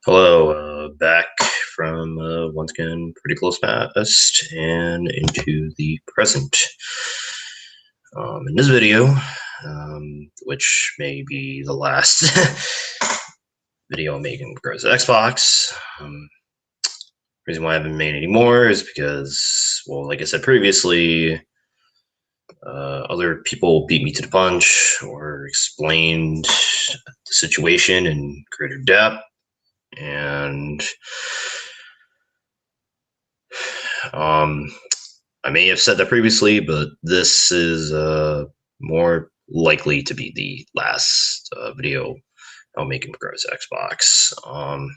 Hello, back from once again pretty close past and into the present. In this video, which may be the last video I'm making regards to Xbox. Reason why I haven't made any more is because, well, like I said previously, other people beat me to the punch or explained the situation in greater depth. And I may have said that previously, but this is more likely to be the last video I'll make in regards to Xbox. And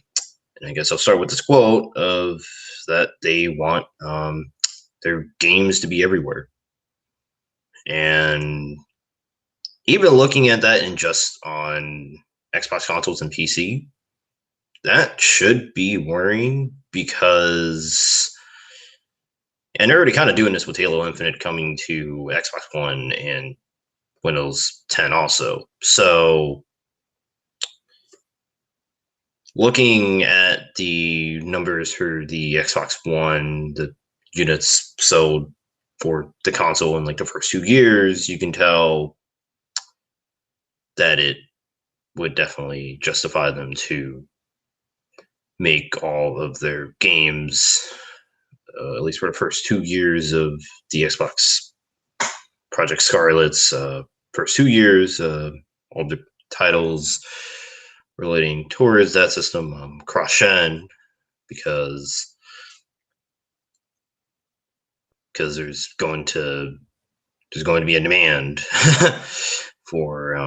I guess I'll start with this quote of that they want their games to be everywhere. And even looking at that in just on Xbox consoles and PC, that should be worrying because, and they're already kind of doing this with Halo Infinite coming to Xbox One and Windows 10 also. So looking at the numbers for the Xbox One, the units sold for the console in like the first 2 years, you can tell that it would definitely justify them to make all of their games, at least for the first 2 years of the Xbox Project Scarlet's first 2 years, all the titles relating towards that system cross-gen, because there's going to be a demand for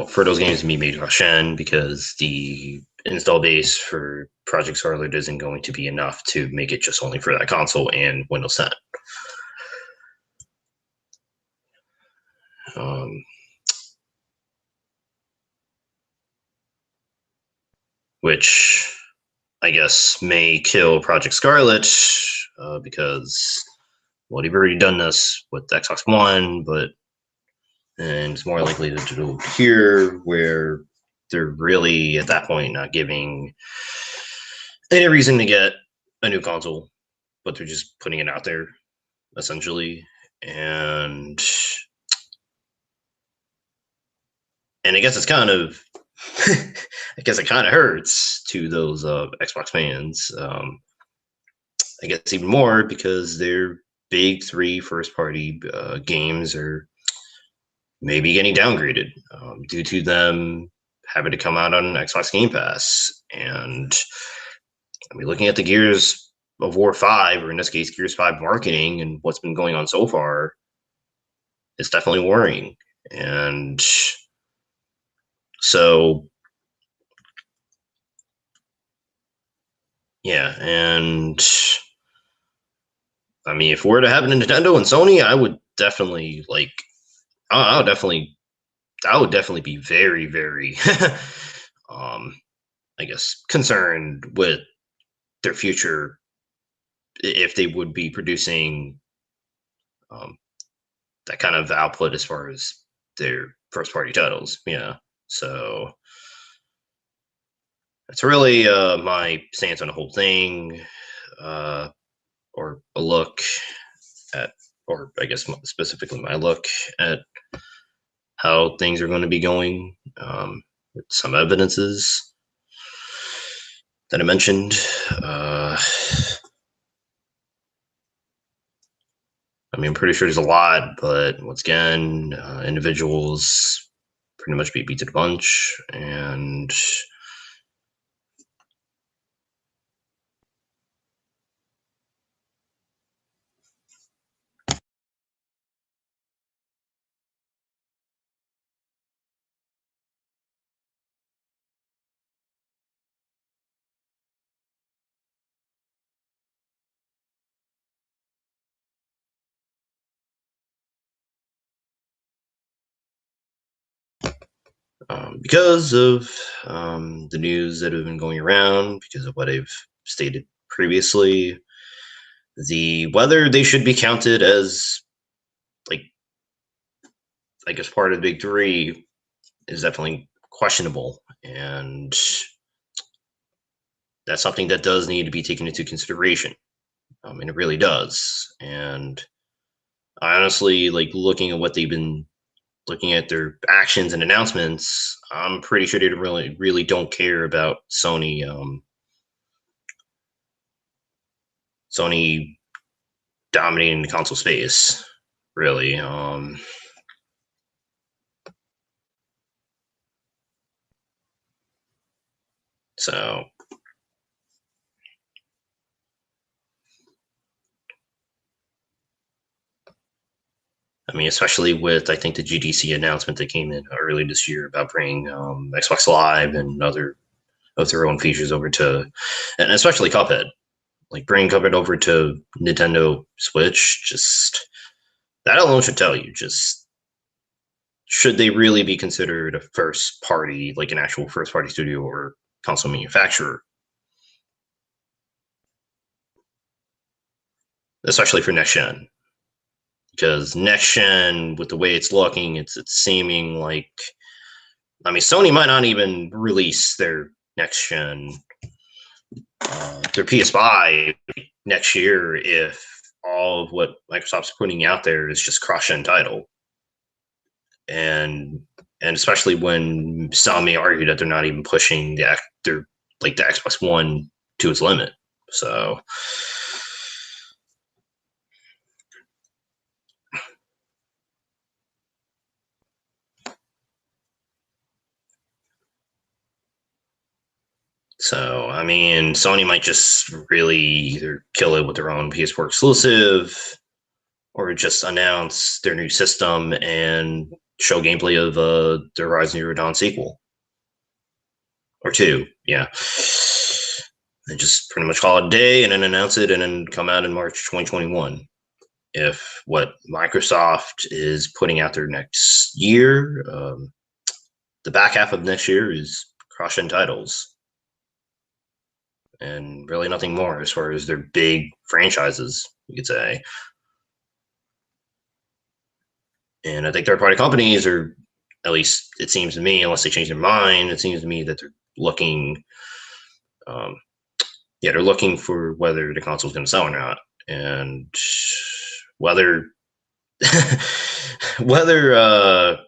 for those games to be made cross-gen, because the install base for Project Scarlet isn't going to be enough to make it just only for that console and Windows 10. Which I guess may kill Project Scarlet, because, well, they've already done this with Xbox One, and it's more likely to do it here, where they're really at that point not giving any reason to get a new console, but they're just putting it out there essentially. And I guess it's kind of I guess it kind of hurts to those Xbox fans. I guess even more because their big 3 first-party games are maybe getting downgraded due to them having to come out on Xbox Game Pass. And I mean, looking at the Gears of War 5, or in this case, Gears 5 marketing and what's been going on so far, it's definitely worrying. And so, yeah, and I mean, if we're to have a Nintendo and Sony, I would definitely I would definitely be very, very, I guess, concerned with their future if they would be producing that kind of output as far as their first party titles. Yeah. So that's really my stance on the whole thing, or a look at, or I guess specifically my look at how things are going to be going, with some evidences that I mentioned. I mean, I'm pretty sure there's a lot, but once again, individuals pretty much beat to the punch, and because of the news that have been going around, because of what I've stated previously, whether they should be counted as, like, I guess, part of the big 3 is definitely questionable. and that's something that does need to be taken into consideration. And it really does. And I honestly like looking at what they've been looking at their actions and announcements. I'm pretty sure they really don't care about Sony dominating the console space. Really. So I mean, especially with I think the GDC announcement that came in early this year about bringing Xbox Live and other of their own features over to, and especially Cuphead, like bringing Cuphead over to Nintendo Switch. Just that alone should tell you just should they really be considered a first party, like an actual first party studio or console manufacturer, especially for next gen. Because next gen, with the way it's looking, it's seeming like I mean, Sony might not even release their next gen, their PS5 next year if all of what Microsoft's putting out there is just cross-gen title, and especially when some may argue that they're not even pushing their like the Xbox One to its limit. So So, I mean, Sony might just really either kill it with their own PS4 exclusive or just announce their new system and show gameplay of the Horizon Zero Dawn sequel or two. Yeah. And just pretty much call it a day and then announce it and then come out in March 2021. If what Microsoft is putting out there next year, the back half of next year is cross-gen titles and really nothing more as far as their big franchises, you could say. And I think third party companies are, at least it seems to me, unless they change their mind, it seems to me that they're looking, um, yeah, they're looking for whether the console is going to sell or not, and whether whether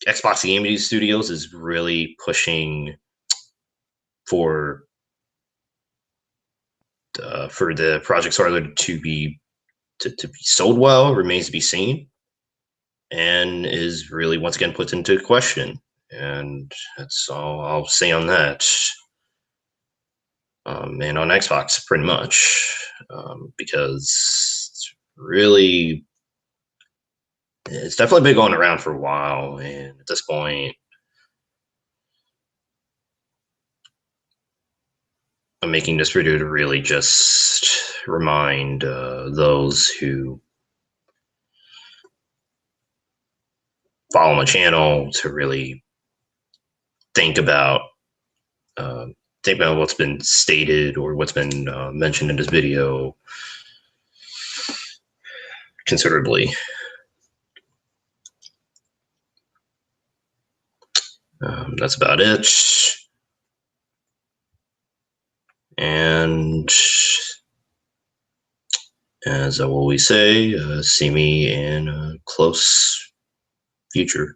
Xbox Game Studios is really pushing for the Project Scarlet to be sold well remains to be seen, and is really once again put into question. And that's all I'll say on that. And on Xbox, pretty much, because it's definitely been going around for a while, and at this point, I'm making this video to really just remind those who follow my channel to really think about uh, what's been stated or what's been mentioned in this video considerably. That's about it. And as I always say, see me in a close future.